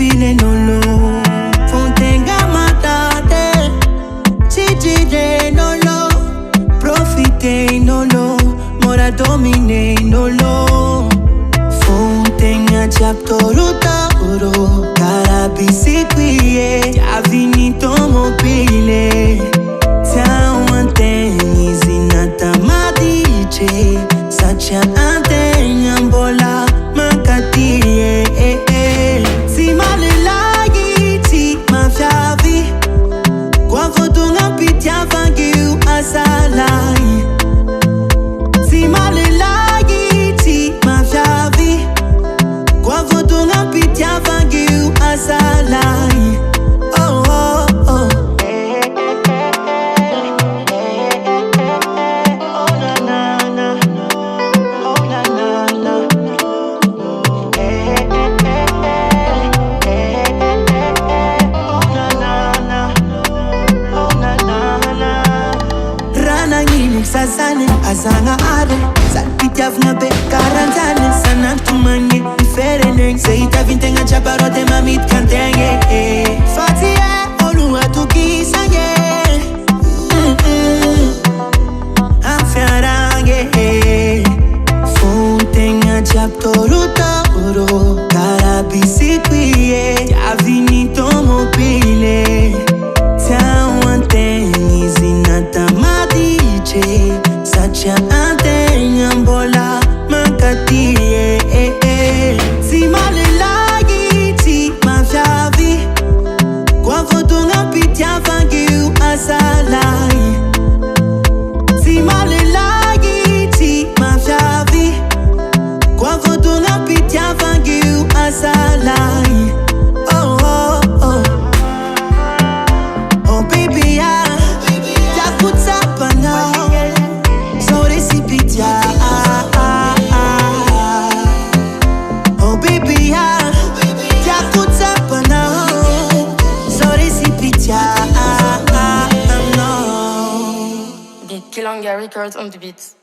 feeling no low. Fontenga matate, chijide no low. Profite no low, mora domine no low. Fontenga chaptoruta oro, carabisi quiye, avinito mobile. Tawanteni zinata madiche, sacha antenya mbola makatiye. Si malelagi ti mafiavi, kwa votunga pitia vangiu asalai. Si malelagi ti mafiavi, kwa votunga pitia vangiu asalai. Oh oh oh. Sasane, azanga are, salpiti avna be karanzane, sana tumanye, diferene, seita vintenga chaparote mamit kantenge, fatie, olu atuki sange, afiarange, fontenga chaptoruta oro, carabisi quiye, avinito mobile, tawanteni zinata sacha antenya mbola makatiye. Si malelagi ti mafiavi, kwa votunga pitia vangiu asalai. Si malelagi ti mafiavi, kwa votunga pitia vangiu asalai. Oh oh oh. Oh baby ya, takutapa now. Oh baby ya, takutapa now. Sorry si pitia. The Kilanga Records on the beat.